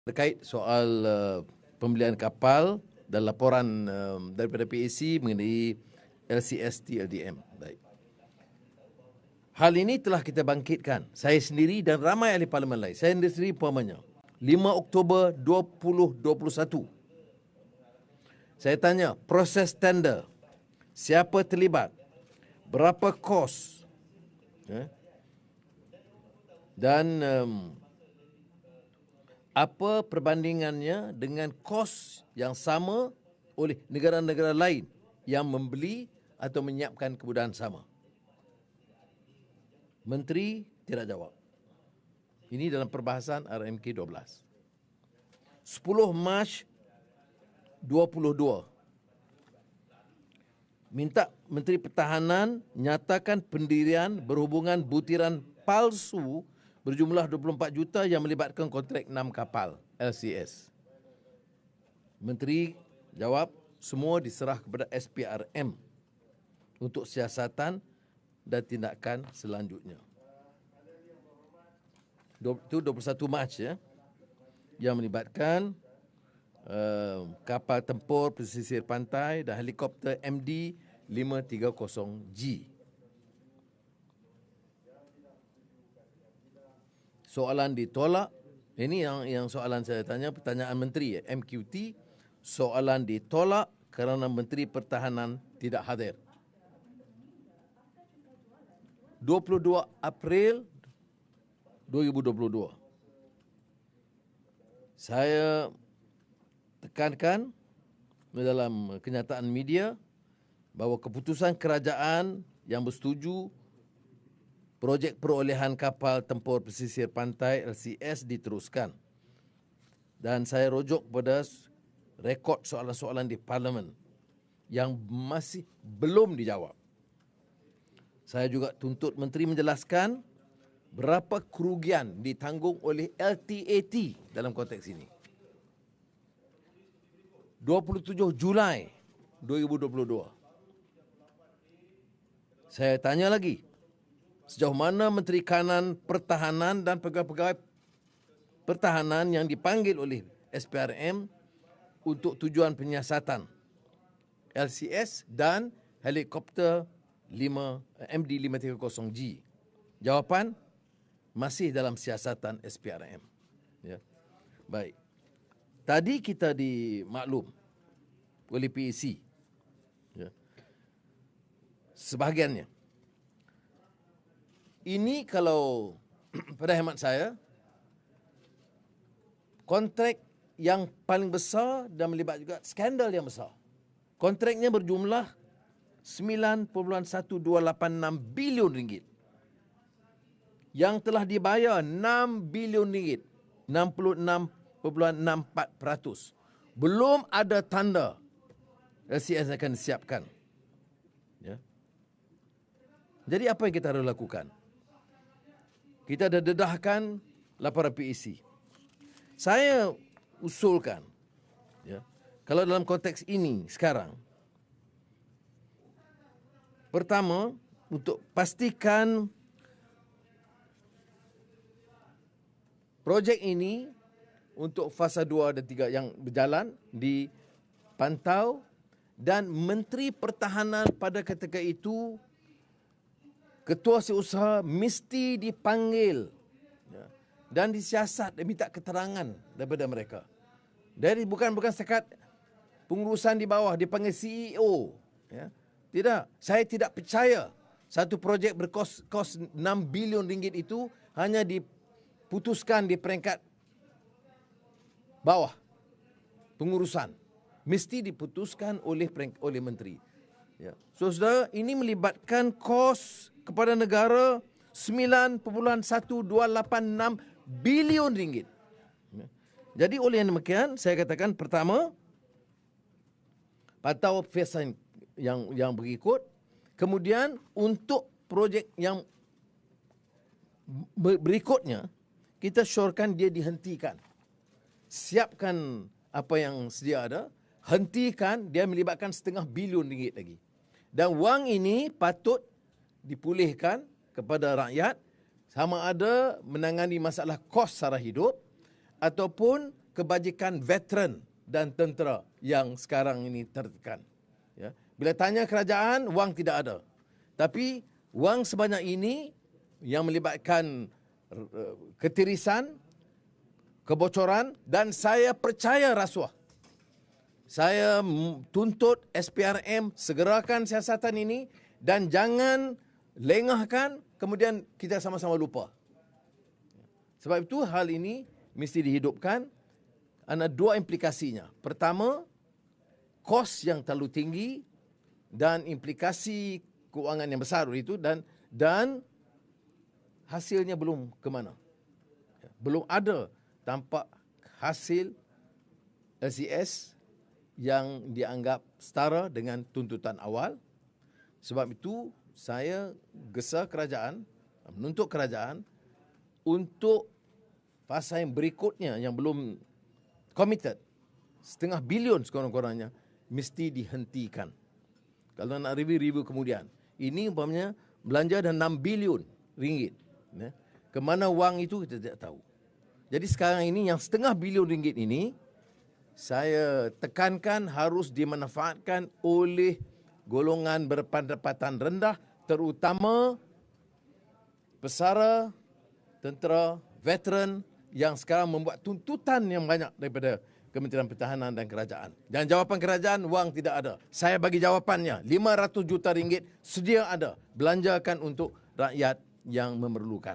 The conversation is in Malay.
terkait soal pembelian kapal dan laporan daripada PAC mengenai LCST LDM. Baik. Hal ini telah kita bangkitkan, saya sendiri dan ramai ahli parlimen lain. Saya sendiri umpamanya 5 Oktober 2021. Saya tanya proses tender, siapa terlibat, berapa kos, dan apa perbandingannya dengan kos yang sama oleh negara-negara lain yang membeli atau menyiapkan kemudahan sama. Menteri tidak jawab. Ini dalam perbahasan RMK 12. 10 Mac 22. Minta Menteri Pertahanan nyatakan pendirian berhubungan butiran palsu berjumlah 24 juta yang melibatkan kontrak 6 kapal LCS. Menteri jawab, semua diserah kepada SPRM untuk siasatan dan tindakan selanjutnya. Itu 21 Mac yang melibatkan kapal tempur pesisir pantai dan helikopter MD 530G. Soalan ditolak. Ini yang soalan saya tanya, pertanyaan menteri MQT. Soalan ditolak kerana Menteri Pertahanan tidak hadir. 22 April 2022. Saya tekankan dalam kenyataan media bahawa keputusan kerajaan yang bersetuju projek perolehan kapal tempur pesisir pantai LCS diteruskan. Dan saya rujuk kepada rekod soalan-soalan di parlimen yang masih belum dijawab. Saya juga tuntut menteri menjelaskan berapa kerugian ditanggung oleh LTAT dalam konteks ini. 27 Julai 2022. Saya tanya lagi, sejauh mana Menteri Kanan Pertahanan dan pegawai-pegawai pertahanan yang dipanggil oleh SPRM untuk tujuan penyiasatan LCS dan helikopter MD 530G. Jawapan, masih dalam siasatan SPRM. Ya. Baik. Tadi kita dimaklum oleh PAC. Ya. Sebahagiannya. Ini kalau pada hemat saya, kontrak yang paling besar dan melibat juga skandal yang besar. Kontraknya berjumlah 9.1286 bilion ringgit. Yang telah dibayar 6 bilion ringgit. 66.64%. Belum ada tanda LCS akan disiapkan. Ya. Jadi apa yang kita harus lakukan? Kita dah dedahkan laporan PAC. Saya usulkan, ya, kalau dalam konteks ini sekarang, pertama, untuk pastikan projek ini untuk fasa 2 dan 3 yang berjalan dipantau dan Menteri Pertahanan pada ketika itu, ketua setiausaha mesti dipanggil dan disiasat dan minta keterangan daripada mereka. Dari bukan setakat pengurusan di bawah dipanggil CEO. Ya. Tidak, saya tidak percaya satu projek berkos 6 bilion ringgit itu hanya diputuskan di peringkat bawah pengurusan. Mesti diputuskan oleh menteri. Ya. So, saudara, ini melibatkan kos kepada negara 9.1286 bilion ringgit. Ya. Jadi oleh yang demikian, saya katakan pertama, pantau fasa yang berikut. Kemudian untuk projek yang berikutnya, kita syorkan dia dihentikan. Siapkan apa yang sedia ada, hentikan, dia melibatkan 0.5 bilion ringgit lagi. Dan wang ini patut dipulihkan kepada rakyat sama ada menangani masalah kos sara hidup ataupun kebajikan veteran dan tentera yang sekarang ini tertekan. Ya. Bila tanya kerajaan, wang tidak ada. Tapi wang sebanyak ini yang melibatkan ketirisan, kebocoran, dan saya percaya rasuah. Saya tuntut SPRM segerakan siasatan ini dan jangan lengahkan kemudian kita sama-sama lupa. Sebab itu hal ini mesti dihidupkan. Ada dua implikasinya. Pertama, kos yang terlalu tinggi dan implikasi keuangan yang besar itu dan hasilnya belum ke mana. Belum ada tampak hasil LCS yang dianggap setara dengan tuntutan awal. Sebab itu saya gesa kerajaan, menuntut kerajaan untuk fasa yang berikutnya yang belum committed, 500 bilion sekurang-kurangnya, mesti dihentikan. Kalau nak review kemudian. Ini umpamanya belanja dah 6 bilion ringgit. Ya. Kemana wang itu kita tidak tahu. Jadi sekarang ini yang 0,5 bilion ringgit ini, saya tekankan harus dimanfaatkan oleh golongan berpendapatan rendah, terutama pesara, tentera, veteran yang sekarang membuat tuntutan yang banyak daripada Kementerian Pertahanan dan Kerajaan. Dan jawapan kerajaan, wang tidak ada. Saya bagi jawapannya, 500 juta ringgit sedia ada. Belanjakan untuk rakyat yang memerlukan.